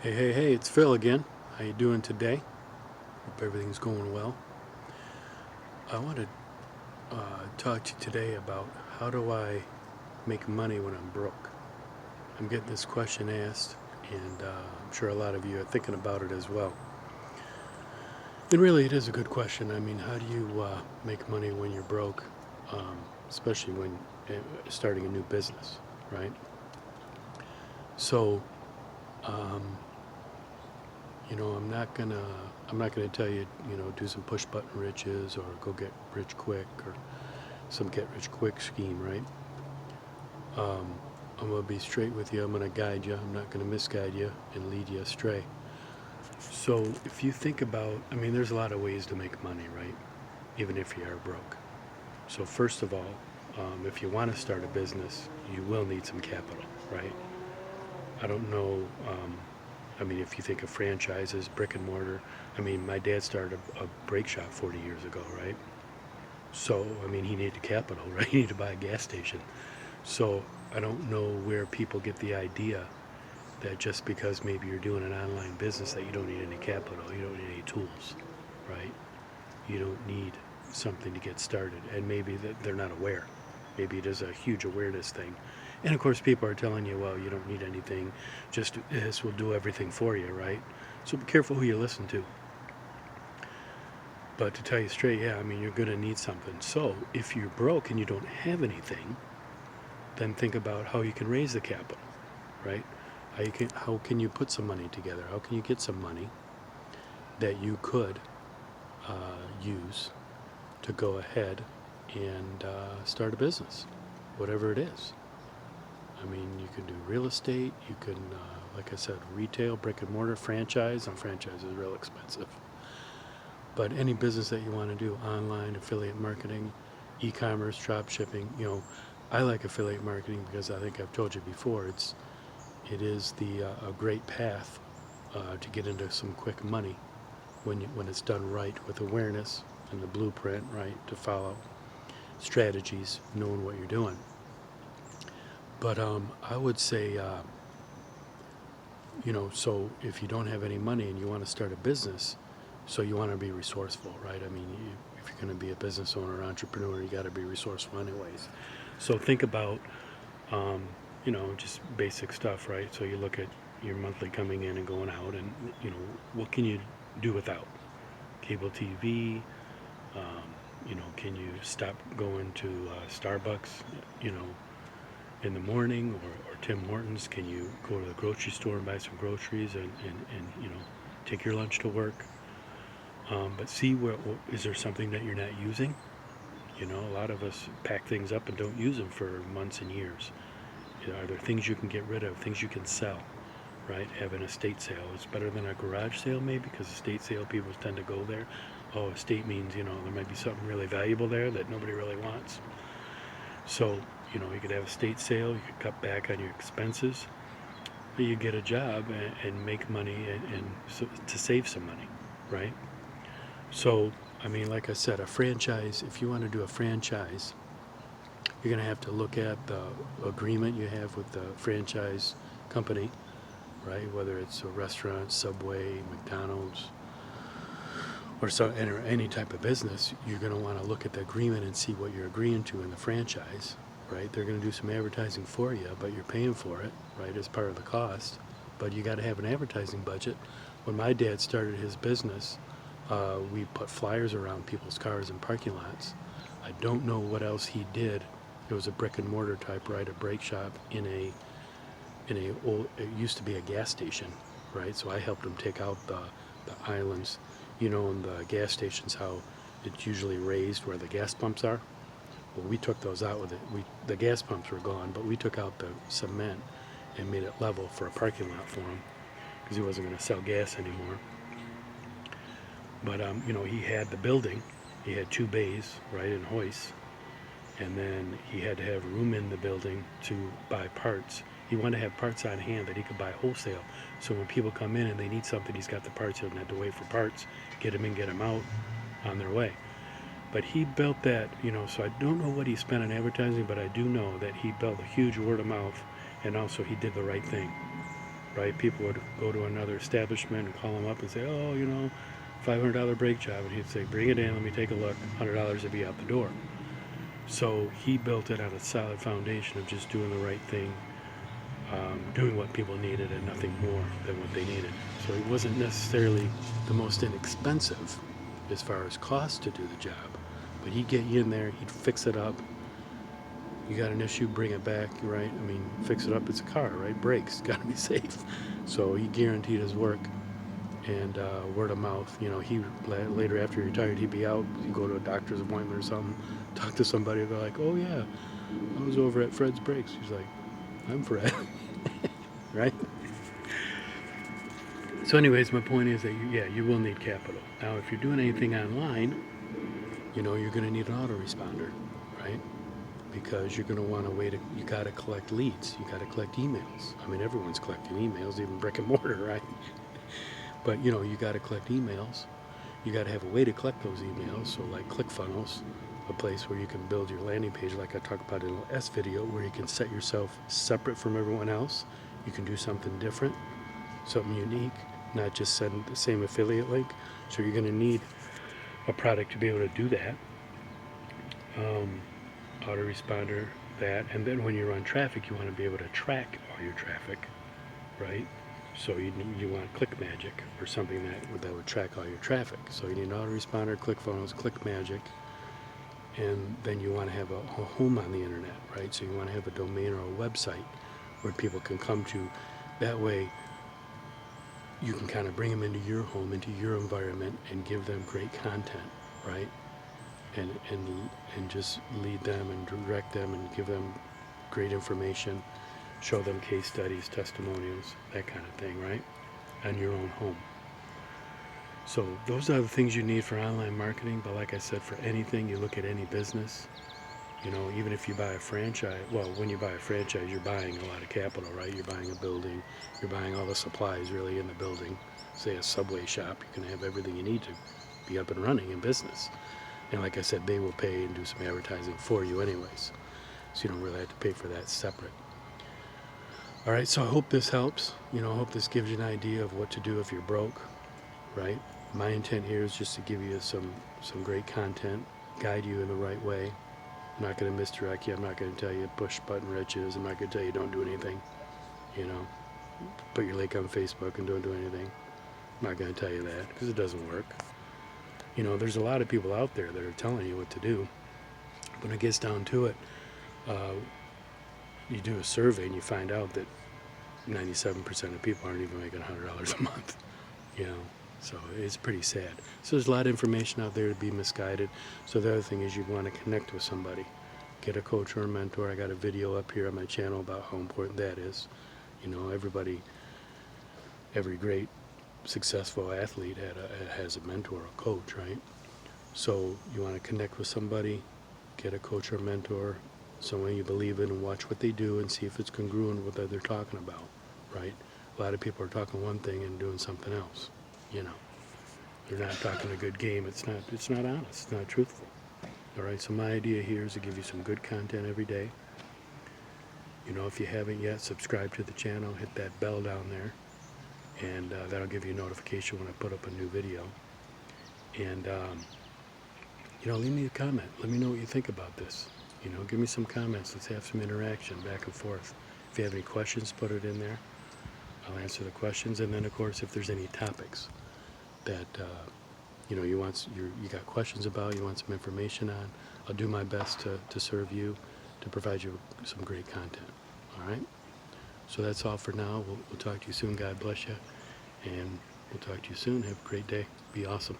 Hey, it's Phil again. How you doing today? Hope everything's going well. I want to talk to you today about how do I make money when I'm broke? I'm getting this question asked, and I'm sure a lot of you are thinking about it as well. And really, it is a good question. I mean, how do you make money when you're broke, especially when starting a new business, right? So, um, I'm not gonna tell you, do some push button riches or go get rich quick or some get rich quick scheme, right? Um, I'm gonna be straight with you. I'm gonna guide you. I'm not gonna misguide you and lead you astray. So if you think about, I mean, there's a lot of ways to make money, right? Even if you are broke. So first of all, if you want to start a business, you will need some capital, right? I don't know. I mean, if you think of franchises, brick and mortar, I mean, my dad started a brake shop 40 years ago, right? So, I mean, he needed capital, right? He needed to buy a gas station. So, I don't know where people get the idea that just because maybe you're doing an online business that you don't need any capital, you don't need any tools, right? You don't need something to get started. And maybe that they're not aware. Maybe it is a huge awareness thing. And of course, people are telling you, well, you don't need anything, just this will do everything for you, right? So be careful who you listen to. But to tell you straight, yeah, I mean, you're going to need something. So if you're broke and you don't have anything, then think about how you can raise the capital, right? How can you put some money together? How can you get some money that you could use to go ahead and start a business, whatever it is? I mean, you can do real estate. You can, like I said, retail, brick and mortar, franchise. And franchise is real expensive. But any business that you want to do, online, affiliate marketing, e-commerce, drop shipping, I like affiliate marketing because I think I've told you before, it is a great path to get into some quick money when it's done right with awareness and the blueprint, right, to follow strategies, knowing what you're doing. But I would say, so if you don't have any money and you want to start a business, so you want to be resourceful, right? I mean, if you're going to be a business owner or entrepreneur, you got to be resourceful anyways. So think about, um, just basic stuff, right? So you look at your monthly coming in and going out, and what can you do without cable TV? Can you stop going to Starbucks, you know, in the morning or Tim Hortons? Can you go to the grocery store and buy some groceries and take your lunch to work? But see, is there something that you're not using? A lot of us pack things up and don't use them for months and years. Are there things you can get rid of, things you can sell, right? Have an estate sale. It's better than a garage sale maybe, because estate sale people tend to go there. Oh, estate means, there might be something really valuable there that nobody really wants. So, you could have a estate sale, you could cut back on your expenses, you get a job and make money and so, to save some money, right? So, I mean, like I said, a franchise, if you want to do a franchise, you're going to have to look at the agreement you have with the franchise company, right? Whether it's a restaurant, Subway, McDonald's, or any type of business, you're going to want to look at the agreement and see what you're agreeing to in the franchise, right? They're going to do some advertising for you, but you're paying for it, right, as part of the cost. But you got to have an advertising budget. When my dad started his business, we put flyers around people's cars and parking lots. I don't know what else he did. It was a brick and mortar type, right? A brake shop in a old. It used to be a gas station, right? So I helped him take out the islands, in the gas stations, how it's usually raised where the gas pumps are. Well, we took those out with it. The gas pumps were gone, but we took out the cement and made it level for a parking lot for him because he wasn't going to sell gas anymore. But he had the building. He had 2 bays, right, in hoists, and then he had to have room in the building to buy parts. He wanted to have parts on hand that he could buy wholesale. So when people come in and they need something, he's got the parts. He doesn't have to wait for parts. Get them in, get them out, on their way. But he built that, so I don't know what he spent on advertising, but I do know that he built a huge word of mouth, and also he did the right thing. right? People would go to another establishment and call him up and say, oh, $500 brake job. And he'd say, bring it in, let me take a look. $100 would be out the door. So he built it on a solid foundation of just doing the right thing, doing what people needed and nothing more than what they needed. So it wasn't necessarily the most inexpensive as far as cost to do the job, but he'd get you in there, he'd fix it up. You got an issue, bring it back, right? I mean, fix it up, it's a car, right? Brakes, got to be safe. So he guaranteed his work, and word of mouth, he later after he retired, he'd be out, he'd go to a doctor's appointment or something, talk to somebody, they're like, oh yeah, I was over at Fred's Brakes. He's like, I'm Fred, right? So anyways, my point is that you will need capital. Now, if you're doing anything online, you're going to need an autoresponder, right? Because you're going to want a way you got to collect leads. You got to collect emails. I mean, everyone's collecting emails, even brick and mortar, right? But, you got to collect emails. You got to have a way to collect those emails. So like ClickFunnels, a place where you can build your landing page like I talked about in the S video, where you can set yourself separate from everyone else. You can do something different, something unique, not just send the same affiliate link. So you're going to need a product to be able to do that. Autoresponder, that, and then when you run traffic, you want to be able to track all your traffic, right? So you want ClickMagic or something that would track all your traffic. So you need an autoresponder, ClickFunnels, ClickMagic, and then you want to have a home on the internet, right? So you want to have a domain or a website where people can come to. That way you can kind of bring them into your home, into your environment, and give them great content, right? And just lead them and direct them and give them great information, show them case studies, testimonials, that kind of thing, right? On your own home. So those are the things you need for online marketing. But like I said, for anything, you look at any business, even if you buy a franchise, well, when you buy a franchise, you're buying a lot of capital, right? You're buying a building, you're buying all the supplies really in the building. Say a Subway shop, you can have everything you need to be up and running in business. And like I said, they will pay and do some advertising for you anyways. So you don't really have to pay for that separate. All right, so I hope this helps. I hope this gives you an idea of what to do if you're broke, right? My intent here is just to give you some great content, guide you in the right way. I'm not going to misdirect you. I'm not going to tell you push button riches. I'm not going to tell you don't do anything. Put your link on Facebook and don't do anything. I'm not going to tell you that because it doesn't work. There's a lot of people out there that are telling you what to do. When it gets down to it, you do a survey and you find out that 97% of people aren't even making $100 a month. So it's pretty sad. So there's a lot of information out there to be misguided. So the other thing is you want to connect with somebody. Get a coach or a mentor. I got a video up here on my channel about how important that is. Every great successful athlete has a mentor or coach, right? So you want to connect with somebody, get a coach or mentor, someone you believe in, and watch what they do and see if it's congruent with what they're talking about, right? A lot of people are talking one thing and doing something else. They're not talking a good game. It's not honest. It's not truthful. All right, so my idea here is to give you some good content every day. If you haven't yet, subscribe to the channel, hit that bell down there, and that'll give you a notification when I put up a new video. And leave me a comment. Let me know what you think about this. Give me some comments. Let's have some interaction back and forth. If you have any questions, put it in there. I'll answer the questions. And then, of course, if there's any topics that you got questions about, you want some information on, I'll do my best to serve you, to provide you some great content. All right? So that's all for now. We'll talk to you soon. God bless you. And we'll talk to you soon. Have a great day. Be awesome.